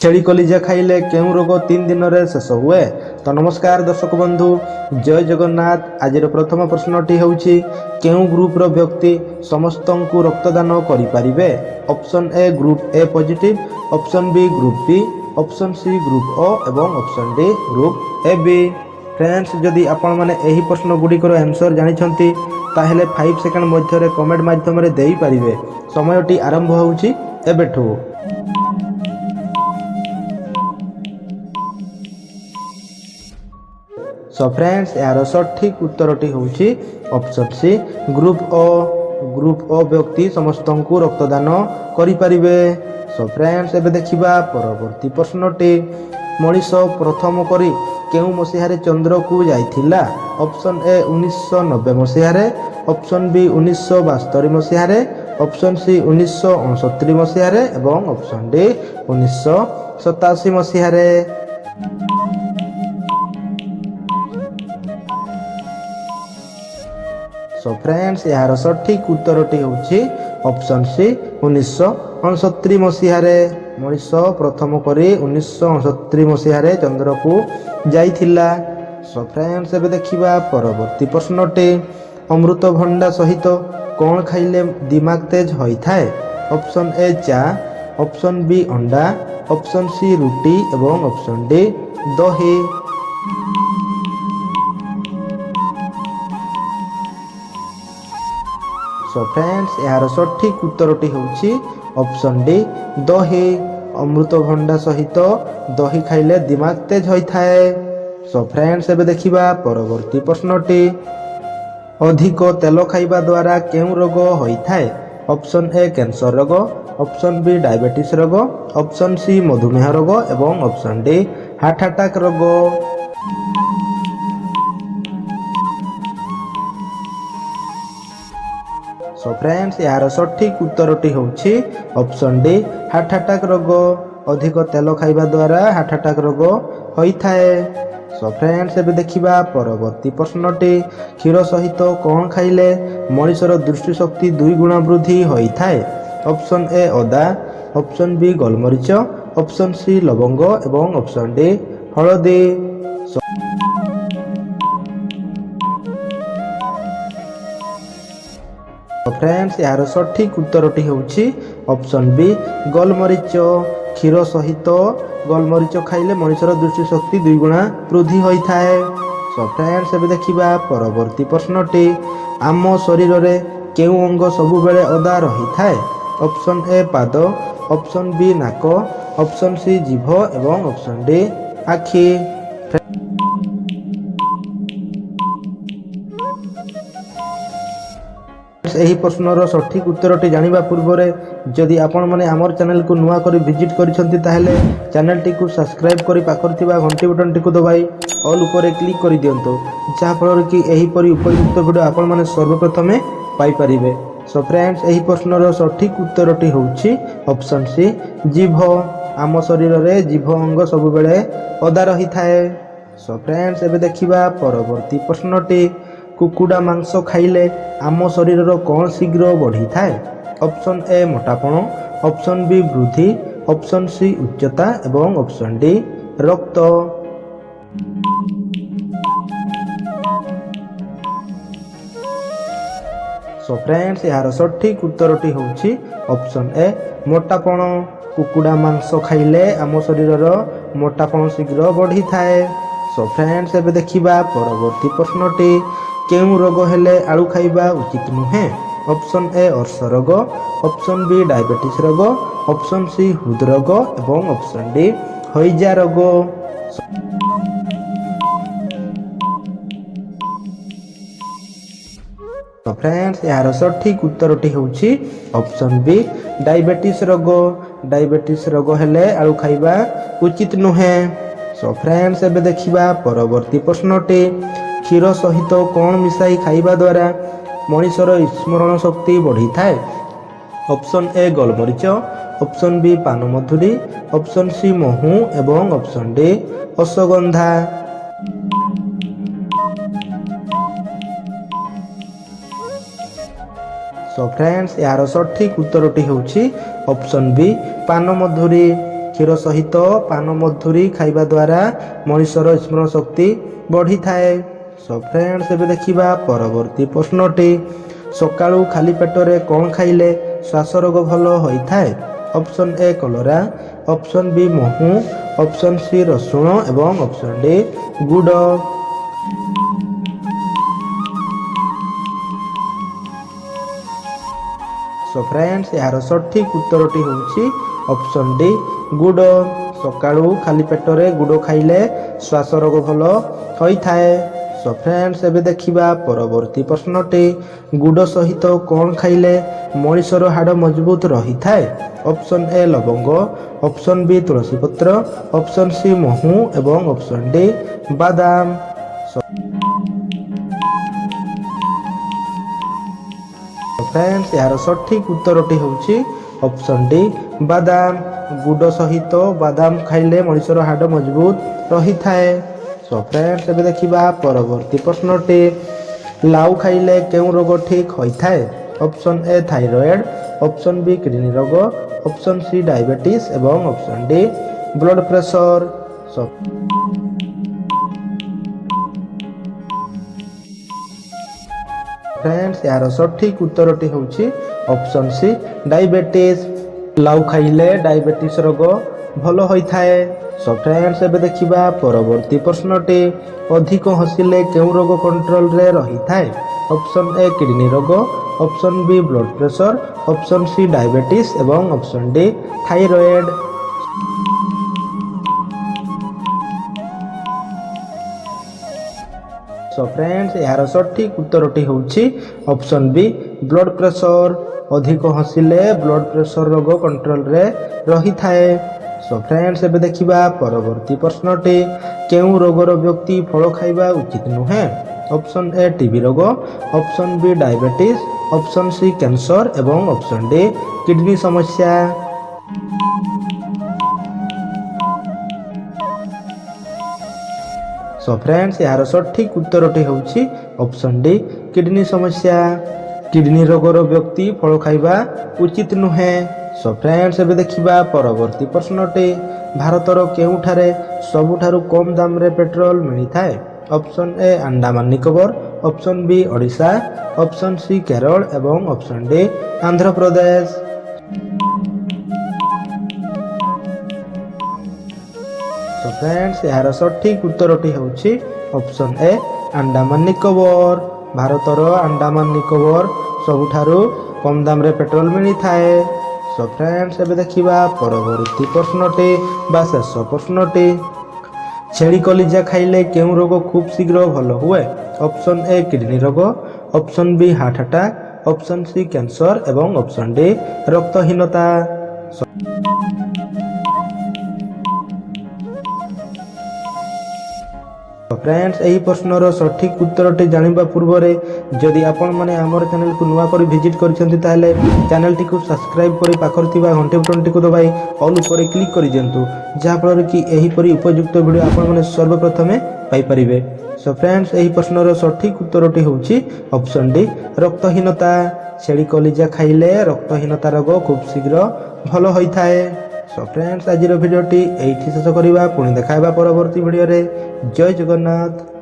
छेली कलिजा खाइले केउं रोग 3 दिन रे शेष हुए। तो नमस्कार दर्शक बंधु, जय जगन्नाथ। आज प्रथम प्रश्नटी होउछि केउं ग्रुप रो व्यक्ति समस्तंकु रक्तदान करि परिबे। Option A group A positive, option B group B, option C group O एवं option D group A B. Friends, जदि आपण माने एही प्रश्न गुडिकर आंसर जानि छंती ताहेले 5 सेकंड मध्य रे कमेंट माध्यम रे देई परिबे। समयटी आरंभ होउछि एबेठू। सो फ्रेंड्स, यार सठिक उत्तरटी होउछि option C group O. Group O व्यक्ति समस्तंकु रक्तदान करि परिबे। सो फ्रेंड्स, एबे देखिबा परवर्ती प्रश्नटी। मनीष प्रथम करी केउं मसिहारे चंद्र को जाइथिला। ऑप्शन ए 1990 मसिहारे, ऑप्शन बी 1972 मसिहारे, ऑप्शन सी 1969 मसिहारे एवं ऑप्शन डी 1987 मसिहारे। सो फ्रेंड्स, यार सठिक उत्तरटी होउछि ऑप्शन सी 1969 मसिहारे। मनीष प्रथम करी 1969 मसिहारे चंद्र को जाइथिला। सो फ्रेंड्स, एबे देखिबा परवर्ती प्रश्नटी। अमृतभंडा सहित कोन खाइले दिमाग तेज होई थाए। ऑप्शन ए चा, ऑप्शन बी अंडा, ऑप्शन सी रुटी एवं ऑप्शन डी दही। सो फ्रेंड्स, यार सठिक उत्तरटी होउछि ऑप्शन डी दही। अमृतभंडा सहित दही खाइले दिमाग तेज होई थाए। सो फ्रेंड्स, एबे देखिबा परवर्ती प्रश्नटी। अधिक तेल खाइबा द्वारा केउं रोग होई थाए। ऑप्शन ए कैंसर रोग, ऑप्शन बी डायबिटीज रोग, ऑप्शन सी मधुमेह रोग एवं ऑप्शन डी हार्ट अटैक रोग। सो फ्रेंड्स, यार सठिक उत्तरटी होउछि ऑप्शन डी हार्ट अटैक रोग। अधिक तेल खाइबा द्वारा हार्ट अटैक रोग होई थाए। सो फ्रेंड्स, एबे देखिबा परवर्ती प्रश्नटी। क्षीर सहित कोन खाइले मनुष्यर दृष्टि शक्ति 2 गुणा वृद्धि होई थाए। ऑप्शन ए अदा, ऑप्शन बी गोलमरीच, ऑप्शन सी लवंग एवं ऑप्शन डी हळदी। फ्रेंड्स, यार सठिक उत्तरटी होउछि ऑप्शन बी गोलमरीच। क्षीर सहित गोलमरीच खाइले मनुष्यर दृष्टि शक्ति 2 गुणा वृद्धि होई थाए। सो फ्रेंड्स, एबे देखिबा परवर्ती प्रश्नटी। आम शरीर रे केउं अंग सबु बेले ओदा रही थाए। ऑप्शन ए पाद, ऑप्शन बी नाक, ऑप्शन सी जीभ एवं ऑप्शन डी आखि। एही प्रश्नर सठिक उत्तरटी जानिबा पूर्व जदि आपण माने आमर चैनल को नुआ करी विजिट करिसंती ताहेले चैनल टी को सब्सक्राइब करी पाखर थिबा घंटी बटन टी को दबाई ऑल ऊपर क्लिक करि दियंतो, जहा फल कि एही परि उपयुक्त वीडियो आपण माने सर्वप्रथमे पाई परिबे। सो फ्रेंड्स, एही प्रश्नर सठिक उत्तरटी होउछि ऑप्शन सी जीभ। आम शरीर रे जीभ अंग सब बेले ओदा रही थाए। सो फ्रेंड्स, एबे देखिबा परवर्ती प्रश्नटी। कुकुड़ा मांस खाइले आम शरीर कौन शीघ्र बढ़ी थाए। ऑप्शन ए मोटापण, ऑप्शन बी वृद्धि, ऑप्शन सी उच्चता एवं ऑप्शन डी रक्त। सो फ्रेंड्स, यार सठिक उत्तरटी होउछि ऑप्शन ए मोटापण। कुकुड़ा मांस खाइले आम शरीर मोटापण शीघ्र बढ़ी थाए। सो फ्रेंड्स, एबे देखिबा परवर्ती प्रश्नटी। केउं रोग हेले आलू खाइबा उचित नुहे। ऑप्शन ए अर्श रोग, ऑप्शन बी डायबिटीज रोग, ऑप्शन सी हृदरोग एवं ऑप्शन डी हइजा रोग। तो फ्रेंड्स, यार सठिक उत्तरटी होउछि ऑप्शन बी डायबिटीज रोग। डायबिटीज रोग हेले आलू खाइबा उचित नुहे। सो फ्रेंड्स, एबे देखिबा परवर्ती प्रश्नटी। क्षीर सहित कौन मिसाई खाइबा द्वारा मनुष्यर स्मरण शक्ति बढ़ी थाए। ऑप्शन ए गोलमरीच, ऑप्शन बी पान मधुरी, ऑप्शन सी महू एवं ऑप्शन डी अश्वगंधा। सो फ्रेंड्स, यार सठिक उत्तरटी होउछि ऑप्शन बी पान मधुरी। କ୍ଷୀର ସହିତ ପାନ ମଧୁରୀ ଖାଇବା ଦ୍ୱାରା ମଣିଷର ସ୍ମରଣ ଶକ୍ତି ବଢ଼ିଥାଏ। ସୋ ଫ୍ରେଣ୍ଡସ୍ ଏବେ ଦେଖିବା ପରବର୍ତ୍ତୀ ପ୍ରଶ୍ନଟି। ସକାଳୁ ଖାଲି ପେଟରେ କ'ଣ ଖାଇଲେ ଶ୍ୱାସ ରୋଗ ଭଲ ହୋଇଥାଏ? ଅପସନ୍ ଏ କଲରା, ଅପସନ୍ ବି ମହୁ, ଅପସନ୍ ସି ରସୁଣ ଏବଂ ଅପସନ୍ ଡି ଗୁଡ଼। ସୋ ଫ୍ରେଣ୍ଡସ୍ ଏହାର ସଠିକ ଉତ୍ତରଟି ହେଉଛି ଅପସନ୍ ଡି ଗୁଡ଼। ସକାଳୁ ଖାଲି ପେଟରେ ଗୁଡ଼ ଖାଇଲେ ଶ୍ୱାସ ରୋଗ ଭଲ ହୋଇଥାଏ। ସୋ ଫ୍ରେଣ୍ଡସ୍ ଏବେ ଦେଖିବା ପରବର୍ତ୍ତୀ ପ୍ରଶ୍ନଟି। ଗୁଡ଼ ସହିତ କ'ଣ ଖାଇଲେ ମଣିଷର ହାଡ଼ ମଜବୁତ ରହିଥାଏ? ଅପସନ୍ ଏ ଲବଙ୍ଗ, ଅପସନ୍ ବି ତୁଳସୀ ପତ୍ର, ଅପସନ୍ ସି ମହୁ ଏବଂ ଅପସନ୍ ଡି ବାଦାମ। ଫ୍ରେଣ୍ଡସ୍ ଏହାର ସଠିକ ଉତ୍ତରଟି ହେଉଛି ଅପସନ୍ ଡି ବାଦାମ। ଗୁଡ଼ ସହିତ ବାଦାମ ଖାଇଲେ ମଣିଷର ହାଡ଼ ମଜବୁତ ରହିଥାଏ। ସୋ ଫ୍ରେଣ୍ଡସ୍ ଏବେ ଦେଖିବା ପରବର୍ତ୍ତୀ ପ୍ରଶ୍ନଟି। ଲାଉ ଖାଇଲେ କେଉଁ ରୋଗ ଠିକ ହୋଇଥାଏ? Option A thyroid, option B kidney ରୋଗ, ଅପସନ୍ ସି ଡାଇବେଟିସ୍ ଏବଂ option D blood pressure. Friends ଏହାର ସଠିକ ଉତ୍ତରଟି ହେଉଛି ଅପସନ୍ ସି ଡାଇବେଟିସ୍। ଲାଉ ଖାଇଲେ ଡାଇବେଟିସ୍ ରୋଗ ଭଲ ହୋଇଥାଏ। ସୋ ଫ୍ରେଣ୍ଡସ୍ ଏବେ ଦେଖିବା ପରବର୍ତ୍ତୀ ପ୍ରଶ୍ନଟି। ଅଧିକ ହସିଲେ କେଉଁ ରୋଗ କଣ୍ଟ୍ରୋଲରେ ରହିଥାଏ? ଅପସନ୍ ଏ କିଡ଼ନୀ ରୋଗ, option B blood pressure, option C diabetes ଏବଂ option D thyroid. So friends ଏହାର ସଠିକ ଉତ୍ତରଟି ହେଉଛି ଅପସନ୍ ବି ବ୍ଲଡ଼ ପ୍ରେସର। ଅଧିକ ହସିଲେ ବ୍ଲଡ଼ ପ୍ରେସର ରୋଗ କଣ୍ଟ୍ରୋଲରେ ରହିଥାଏ। ସୋ ଫ୍ରେଣ୍ଡସ୍ ଏବେ ଦେଖିବା ପରବର୍ତ୍ତୀ ପ୍ରଶ୍ନଟି। କେଉଁ ରୋଗର ବ୍ୟକ୍ତି ଫଳ ଖାଇବା ଉଚିତ ନୁହେଁ? ଅପସନ୍ ଏ ଟିବି ରୋଗ, ଅପସନ୍ ବି ଡାଇବେଟିସ୍, ଅପସନ୍ ସି କ୍ୟାନ୍ସର ଏବଂ ଅପସନ୍ ଡି କିଡ଼ନୀ ସମସ୍ୟା। ସୋ ଫ୍ରେଣ୍ଡସ୍ ଏହାର ସଠିକ ଉତ୍ତରଟି ହେଉଛି ଅପସନ୍ ଡି କିଡ଼ନୀ ସମସ୍ୟା। କିଡ଼ନୀ ରୋଗର ବ୍ୟକ୍ତି ଫଳ ଖାଇବା ଉଚିତ ନୁହେଁ। ସୋ ଫ୍ରେଣ୍ଡସ୍ ଏବେ ଦେଖିବା ପରବର୍ତ୍ତୀ ପ୍ରଶ୍ନଟି। ଭାରତର କେଉଁଠାରେ ସବୁଠାରୁ କମ୍ ଦାମରେ ପେଟ୍ରୋଲ ମିଳିଥାଏ? Option A Andaman Nicobar, option B Odisha, option C Kerala ଏବଂ option D Andhra Pradesh. So friends ଏହାର ସଠିକ ଉତ୍ତରଟି ହେଉଛି ଅପସନ୍ ଏ ଆଣ୍ଡାମାନ ନିକୋବର। ଭାରତର ଆଣ୍ଡାମାନ ନିକୋବର ସବୁଠାରୁ କମ୍ ଦାମରେ ପେଟ୍ରୋଲ ମିଳିଥାଏ। ସୋ ଫ୍ରେଣ୍ଡସ୍ ଏବେ ଦେଖିବା ପରବର୍ତ୍ତୀ ପ୍ରଶ୍ନଟି ବା ଶେଷ ପ୍ରଶ୍ନଟି। ଛେଳି କଲିଜା ଖାଇଲେ କେଉଁ ରୋଗ ଖୁବ୍ ଶୀଘ୍ର ଭଲ ହୁଏ? ଅପସନ୍ ଏ କିଡ଼ନୀ ରୋଗ, ଅପସନ୍ ବି heart attack, option C cancer ଏବଂ ଅପସନ୍ ଡି ରକ୍ତହୀନତା। ଫ୍ରେଣ୍ଡସ୍ ଏହି ପ୍ରଶ୍ନର ସଠିକ ଉତ୍ତରଟି ଜାଣିବା ପୂର୍ବରେ ଯଦି ଆପଣମାନେ ଆମର ଚ୍ୟାନେଲକୁ ନୂଆ କରି ଭିଜିଟ୍ କରିଛନ୍ତି ତାହେଲେ ଚ୍ୟାନେଲଟିକୁ ସବସ୍କ୍ରାଇବ୍ କରି ପାଖରେ ଥିବା ଘଣ୍ଟି ବଟନଟିକୁ ଦବାଇ ଅଲ୍ ଉପରେ କ୍ଲିକ୍ କରିଦିଅନ୍ତୁ, ଯାହାଫଳରେ କି ଏହିପରି ଉପଯୁକ୍ତ ଭିଡ଼ିଓ ଆପଣମାନେ ସର୍ବପ୍ରଥମେ ପାଇପାରିବେ। ସୋ ଫ୍ରେଣ୍ଡସ୍ ଏହି ପ୍ରଶ୍ନର ସଠିକ ଉତ୍ତରଟି ହେଉଛି ଅପସନ୍ ଡି ରକ୍ତହୀନତା। ଛେଳି କଲିଜା ଖାଇଲେ ରକ୍ତହୀନତା ରୋଗ ଖୁବ୍ ଶୀଘ୍ର ଭଲ ହୋଇଥାଏ। ସୋ ଫ୍ରେଣ୍ଡସ୍ ଆଜିର ଭିଡ଼ିଓଟି ଏଇଠି ଶେଷ କରିବା, ପୁଣି ଦେଖା ହେବା ପରବର୍ତ୍ତୀ ଭିଡ଼ିଓରେ। ଜୟ ଜଗନ୍ନାଥ।